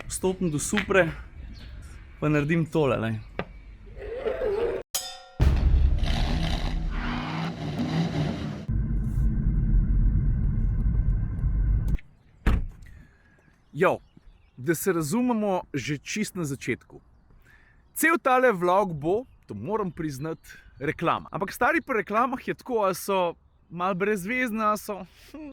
Stopim do Supre, pa naredim tole. Ne. Jo, da se razumemo že čist na začetku. Cel tale vlog bo, to moram priznati, reklama. Ampak stari pri reklamah je tako, a so malo brezvezne, a so...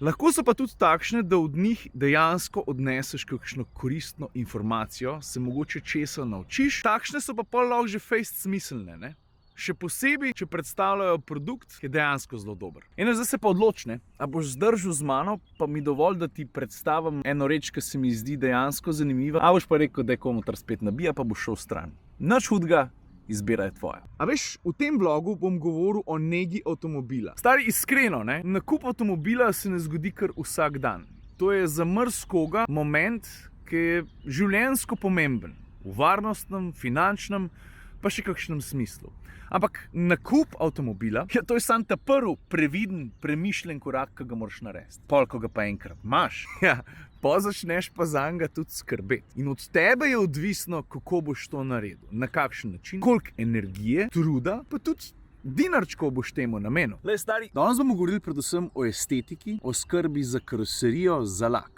Lahko so pa tudi takšne, da od njih dejansko odneseš kakšno koristno informacijo, se mogoče česa naučiš. Takšne so pa pol lahko že fejst smiselne, ne? Še posebej, če predstavljajo produkt, ki je dejansko zelo dober. In zdaj se pa odločne, a boš zdržal z mano, pa mi dovolj, da ti predstavim eno reč, ki se mi zdi dejansko zanimiva, a boš pa rekel, da je komutar spet nabija, pa boš šel stran. Nič hudega, izbira je tvoja. A veš, v tem vlogu bom govoril o negi avtomobila. Stari, iskreno, ne? Nakup avtomobila se ne zgodi kar vsak dan. To je za marsikoga moment, ki je življenjsko pomemben. V varnostnem, finančnem, pa še kakšnem smislu. Ampak nakup avtomobila, ja, to je samo ta prvi previden, premišljen korak, ki ga moraš narediti. Pol, ko ga pa enkrat imaš, ja, pa začneš pa zanj tudi skrbeti. In od tebe je odvisno, kako boš to naredil, na kakšen način, koliko energije, truda, pa tudi dinarčkov boš temu namenil. Lej, stari, danes bomo govorili predvsem o estetiki, o skrbi za karoserijo, za lak.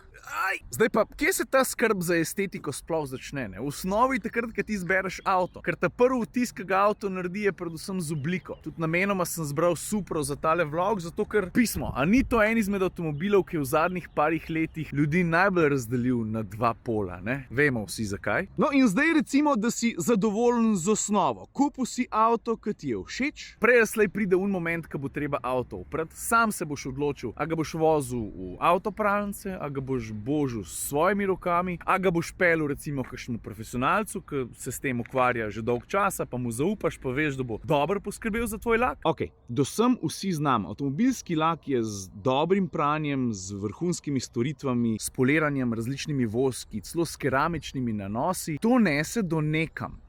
Zdaj pa, kje se ta skrb za estetiko sploh začne? Ne? V osnovi takrat, ko ti izbereš avto. Ker ta prvi vtis, ki ga avto naredi, je predvsem z obliko. Tudi namenoma sem zbral Supro za tale vlog, zato ker pismo. A ni to en izmed avtomobilov, ki je v zadnjih parih letih ljudi najbolj razdelil na dva pola, ne? Vemo vsi zakaj. No in zdaj recimo, da si zadovoljen z osnovo. Kupil si avto, ki ti je všeč. Prej slej pride un moment, ko bo treba avto oprati. Sam se boš odločil, a ga boš vozil v avtopralnice, a ga boš božil s svojimi rokami, a ga boš pelil recimo kakšnemu profesionalcu, ki se s tem ukvarja že dolg časa, pa mu zaupaš, pa veš, da bo dobro poskrbel za tvoj lak. Ok, dosem vsi znamo. Avtomobilski lak je z dobrim pranjem, z vrhunskimi storitvami, s poliranjem, različnimi voski, celo s keramičnimi nanosi. To nese do nekam.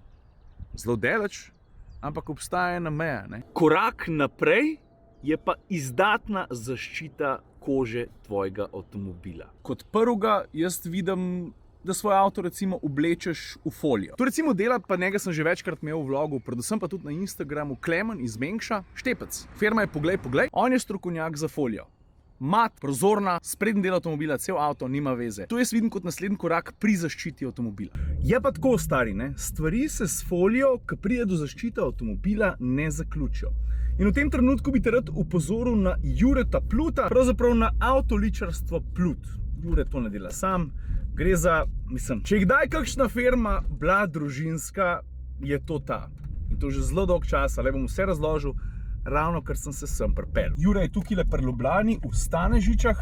Zelo daleč, ampak obstaja ena meja, ne? Korak naprej je pa izdatna zaščita kože tvojega avtomobila. Kot prvega jaz vidim, da svoj avto recimo oblečeš v folijo. To recimo dela, pa njega sem že večkrat imel v vlogu, predvsem pa tudi na Instagramu, Klemen iz Mengša, Štepec. Firma je Poglej. On je strokovnjak za folijo. Mat, prozorna, sprednji del avtomobila, cel avto, nima veze. To jaz vidim kot naslednji korak pri zaščiti avtomobila. Je pa tako, stari, ne? Stvari se s folijo, ki pride do zaščite avtomobila, ne zaključijo. In v tem trenutku bi te rad upozoril na Jureta Pluta, pravzaprav na avtoličarstvo Plut. Jure to ne dela sam, gre za, mislim, če je kdaj kakšna firma bila družinska, je to ta. In to že zelo dolg časa, le bom vse razložil, ravno ker sem se sem pripeljal. Jure je tukaj pri Ljubljani, v Stanežičah.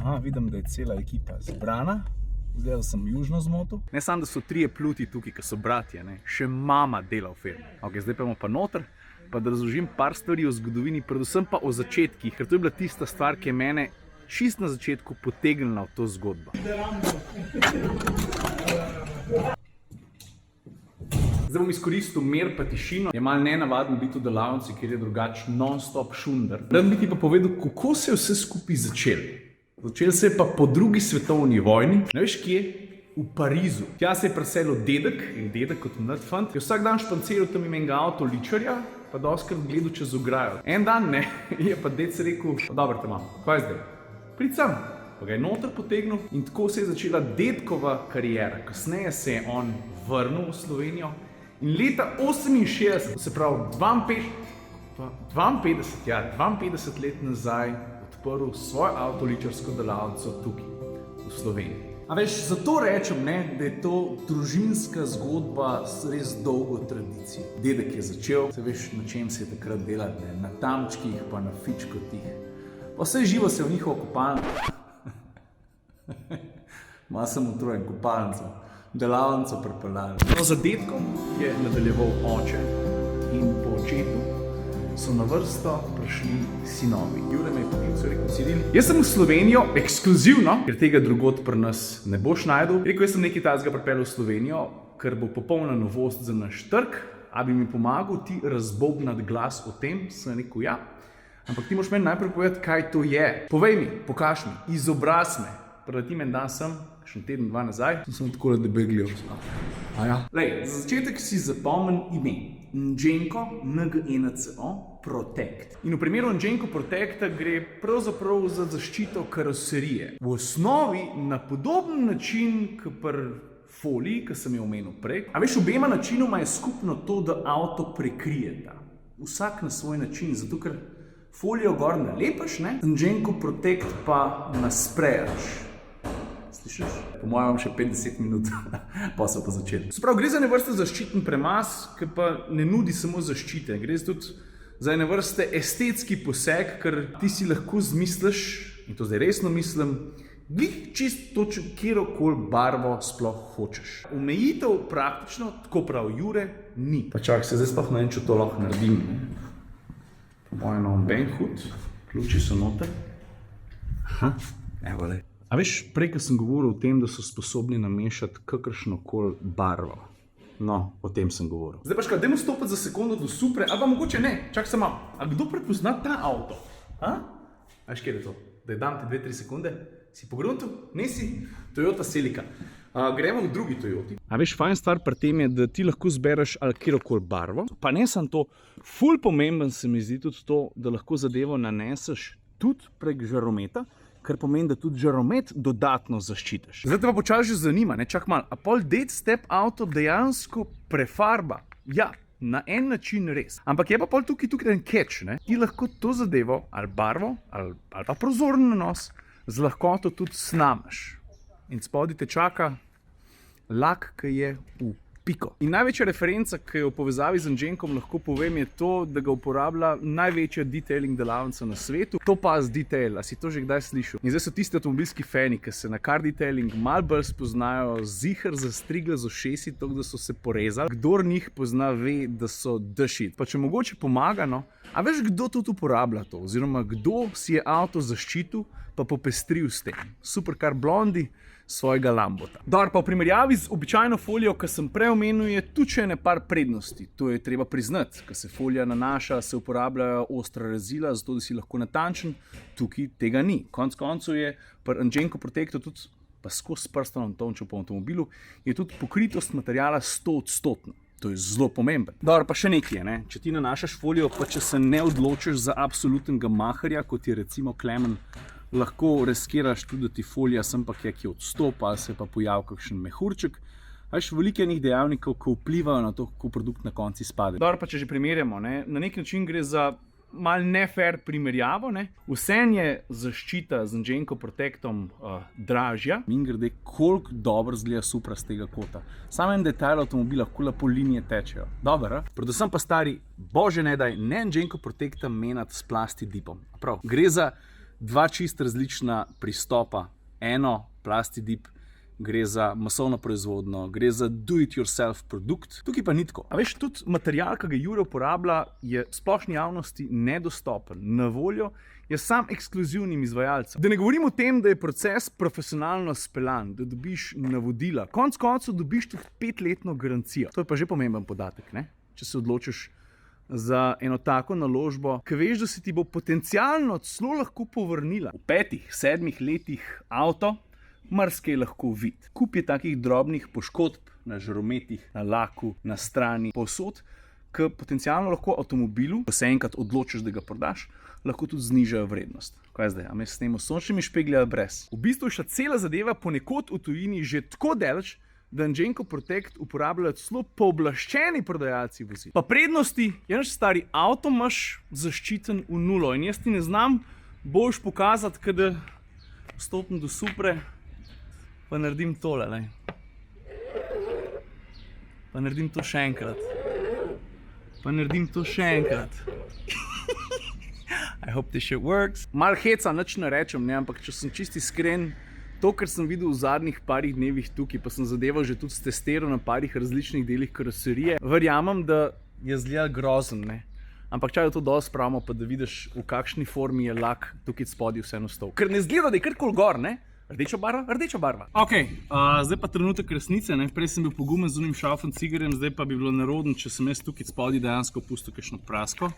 Aha, vidim, da je cela ekipa zbrana. Zdaj, da sem južno zmotil. Ne samo, da so trije Pluti tukaj, ki so bratje, ne? Še mama dela v firmi. Ok, zdaj pa imamo pa noter, pa da razložim par stvari o zgodovini, predvsem pa o začetkih, ker to je bila tista stvar, ki je mene čist na začetku potegnila v to zgodbo. Zdaj bom izkoristil mir pa tišino. Je malo nenavadno biti v delavnici, ker je drugače non-stop šunder. Rad bi ti pa povedal, kako se je vse skupaj začelo. Začelo se je pa po drugi svetovni vojni. Ne veš kje? V Parizu. Tja se je preselil dedek, in dedek kot mlad fant, je vsak dan španciral tam imenega avtoličarja, pa doskrat gledal čez ograjo. En dan, ne, je pa ded se rekel, dobro te imam, kaj zdaj? Prid sem. Pa ga je noter potegnil in tako se je začela dedkova kariera. Kasneje se je on vrnil v Slovenijo in leta 68, se pravi 52 let nazaj, odprl svojo avtoličarsko delavnico tukaj v Sloveniji. A veš, zato rečem, ne, da je to družinska zgodba s res dolgo tradicijo. Dedek je začel, se veš, na čem se je takrat delati, ne, na tamčkih pa na fičkotih. Pa vse živo se v njihovo kopalnico. Malo sem utrujen, kopalnico, delavnico pripeljali. No, za dedkom je nadaljeval oče in po očetu so na vrsto prišli sinovi. Jure me je poklical, rekel, Ciril, jaz sem v Slovenijo ekskluzivno, ker tega drugod pri nas ne boš najdel. Rekel, jaz sem nekaj takega pripeljal v Slovenijo, ker bo popolna novost za naš trg, a bi mi pomagal ti razbobnati glas o tem. Sem rekel, ja, ampak ti moraš meni najprej povedati, kaj to je. Povej mi, pokaž mi, izobraz me. Preleti me dan sem, še teden, dva nazaj, sem tako debegljal. Lej, za začetek si zapomnim ime. Ngenco, N-G-E-N-C-O, Protect. In v primeru Ngenco Protecta gre pravzaprav za zaščito karoserije. V osnovi na podoben način, kot pri foliji, ki sem jo omenil prej. A veš, obema načinoma je skupno to, da avto prekrijeta. Vsak na svoj način, zato ker folijo gor nalepaš, ne? Ngenco Protect pa nasprejaš. Slišiš? Po mojem še 50 minut, pa so pa začeli. Se pravi, gre za ene vrste zaščiten premaz, ki pa ne nudi samo zaščite. Gre tudi za ene vrste estetski poseg, ker ti si lahko zmisliš, in to zdaj resno mislim, glih čist točno kjerokoli barvo sploh hočeš. Omejitev praktično, tako prav Jure, ni. Pa čak se zdaj sploh ne vem, če to lahko naredim. Po mojem imam ben hud, ključi so noter. Evo le. A veš, prej, ko sem govoril o tem, da so sposobni namešati kakršnokoli barvo. No, o tem sem govoril. Zdaj pa škaj, dajmo stopiti za sekundo do Supre, ali pa mogoče ne, čak se malo. A kdo prepozna ta avto? A veš, kje je to? Da je dam ti 2-3 sekunde? Si pogruntil? Nisi? Toyota Celica. Gremo v drugi Toyoti. A veš, fajn stvar pri tem je, da ti lahko zbereš ali kjerokoli barvo. Pa ne samo to, ful pomemben se mi zdi tudi to, da lahko zadevo naneseš tudi prek žarometa, kar pomeni, da tudi žaromet dodatno zaščitiš. Zdaj te pa počasi že zanima, ne, čak malo, a pol Dead Step avto dejansko prefarba? Ja, na en način res. Ampak je pa pol tukaj en catch, ne. Ti lahko to zadevo, ali barvo, ali pa prozoren nanos, z lahkoto tudi snamaš. In spodaj te čaka lak, ki je v piko. In največja referenca, ki jo v povezavi z Ngencom lahko povem, je to, da ga uporablja največja detailing delavnica na svetu. Topaz Detail, a si to že kdaj slišal? In zdaj so tisti avtomobilski fani, ki se na car detailing malo bolj spoznajo, ziher zastrigle z ušesi, tako da so se porezali. Kdor njih pozna, ve, da so the shit. Pa če mogoče pomaga, no. A veš, kdo tudi uporablja to? Oziroma, kdo si je avto zaščitil, pa popestril s tem? Supercar Blondie svojega Lambota. Dar pa v primerjavi z običajno folijo, ki sem prej omenil, je tudi še ene par prednosti. To je treba priznati. Ko se folija nanaša, se uporabljajo ostra rezila, zato da si lahko natančen. Tukaj tega ni. Konec koncev je pri Ngenco Protectu tudi, pa skozi s prstom tončil po avtomobilu, je tudi pokritost materiala 100%. To je zelo pomemben. Dobro, pa še nekaj je, ne? Če ti nanašaš folijo, pa če se ne odločiš za absolutnega maherja, kot je recimo Klemen, lahko riskiraš tudi, da ti folija sem pa kje odstopa, ali se pa pojavi kakšen mehurček. Veš, veliko enih dejavnikov, ki vplivajo na to, kako produkt na konci izpade. Dobro, pa če že primerjamo, ne? Na nek način gre za malo nefair primerjavo, ne? Vseeno je zaščita z Ngenco Protectom dražja. Mimogrede, koliko dobro zgleda Supra z tega kota. Samo en detajl avtomobila, kako lepo linije tečejo. Dobro, predvsem pa stari, bože ne daj, ne Ngenco Protecta menjati s plasti dipom. Prav, gre za dva čist različna pristopa. Eno, plasti dip, gre za masovno proizvodno, gre za do-it-yourself produkt. Tukaj pa ni tako. A veš, tudi material, ki ga Jure uporablja, je splošni javnosti nedostopen. Na voljo je sam ekskluzivnim izvajalcem. Da ne govorim o tem, da je proces profesionalno speljan, da dobiš navodila. Konec koncev dobiš tudi 5-letno garancijo. To je pa že pomemben podatek, ne? Če se odločiš za eno tako naložbo, ki veš, da se ti bo potencialno celo lahko povrnila. V 5-7 letih avto marsikaj lahko vid. Kup je takih drobnih poškodb na žarometih, na laku, na strani, povsod, ki potencialno lahko avtomobilu, ko se enkrat odločiš, da ga prodaš, lahko tudi znižajo vrednost. Kaj zdaj, a me snemo s sončnimi špegli ali brez? V bistvu je še cela zadeva ponekod v tujini že tako daleč, da Ngenco Protect uporabljajo celo pooblaščeni prodajalci vozil. Pa prednosti, je naš stari avto imaš zaščiten v nulo in jaz ti ne znam boljš pokazati, kada stopim do Supre, pa naredim tole, lej. Pa naredim to še enkrat. Pa naredim to še enkrat. I hope this shit works. Mal heca, nič ne rečem, ne, ampak če sem čisti iskren, to, kar sem videl v zadnjih parih dnevih tukaj, pa sem zadevo že tudi testiral na parih različnih delih karoserije, verjamem, da je zgledal grozen, ne. Ampak čaj, da to dosti spravimo, pa da vidiš, v kakšni formi je lak tukaj spodaj vse nastal. Ker ne zgleda, da je karkoli gor, ne. Rdeča barva, rdeča barva. Ok, zdaj pa trenutek resnice, ne. Prej sem bil pogumen z unim šalfom cigarjem, zdaj pa bi bilo nerodno, če sem jaz tukaj spodaj dejansko pustil kakšno prasko.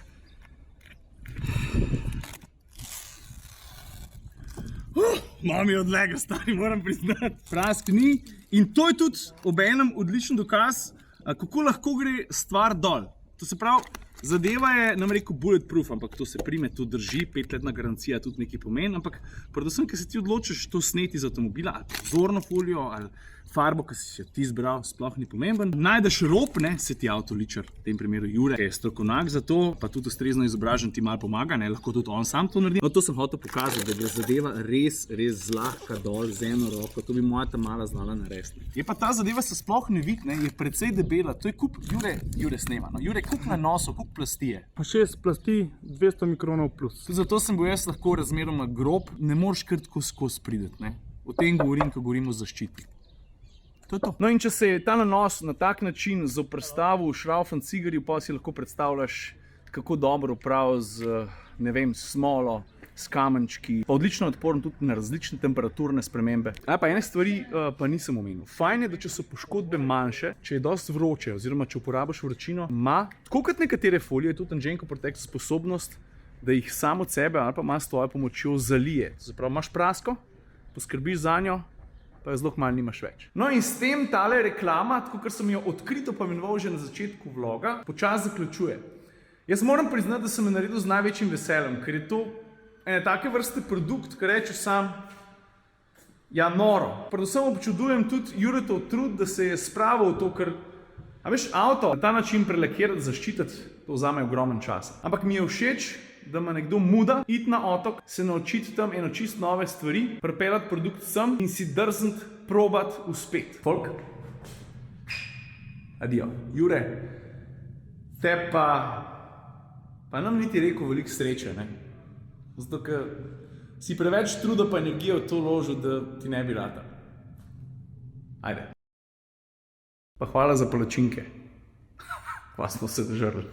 Mami odlega, stari, moram priznati. Prask ni. In to je tudi obenem odličen dokaz, kako lahko gre stvar dol. To se pravi, zadeva je, nam rekel, bulletproof, ampak to se prime, to drži, 5-letna garancija tudi nekaj pomeni, ampak predvsem, ker se ti odločiš to sneti iz avtomobila, ali pozorno folijo, ali farbo, ki si jo ti zbral, sploh ni pomemben. Najdeš rob, ne, se ti avtoličar, v tem primeru Jure, ki je strokovnjak za to, pa tudi ustrezno izobražen, ti malo pomaga, ne, lahko tudi on sam to naredi. No, to sem hotel pokazati, da je zadeva res zlahka dol z eno roko, to bi moja ta mala znala narediti. Je pa ta zadeva se sploh ne vidi, ne, je precej debela, to je kup, Jure snema, no, Jure, kup nanosov, kup plasti je. Pa 6 plasti, 200 mikronov plus. Zato sem bil jaz lahko razmeroma grob, ne moreš kar tako skozi prideti, ne. O tem govorim, ko govorim o zaščiti. To je to. No in če se je ta nanos na tak način zoperstavil šraufen cigarju, pa si lahko predstavljaš, kako dobro prav z, ne vem, smolo, s kamenčki, pa odlično odporen tudi na različne temperaturne spremembe. Pa ene stvari pa nisem omenil. Fajn je, da če so poškodbe manjše, če je dosti vroče, oziroma če uporabiš vročino, ima, tako kot nekatere folije, tudi Angenko Protect sposobnost, da jih samo od sebe ali pa ima s tvojo pomočjo zalije. Zaprav imaš prasko, poskrbiš za njo, pa jo zelo malo nimaš več. No in s tem tale reklama, tako kot sem jo odkrito pomenoval že na začetku vloga, počasi zaključuje. Jaz moram priznati, da sem jo naredil z največjim veseljem, ker je to ene take vrste produkt, ki reče sam, ja, noro. Predvsem občudujem tudi Juretov trud, da se je spravil v to, ker, a veš, avto na ta način prelakirati, zaščititi, to vzame ogromen čas. Ampak mi je všeč, da ima nekdo muda, iti na otok, se naučiti tam eno čist nove stvari, pripeljati produkt sem in si drzniti, probati, uspeti. Folk? Adijo. Jure, te pa nam niti rekel veliko sreče, ne? Zato, ker si preveč truda pa energije v to vložil, da ti ne bi rata. Ajde. Pa hvala za palačinke. Pa smo se držali.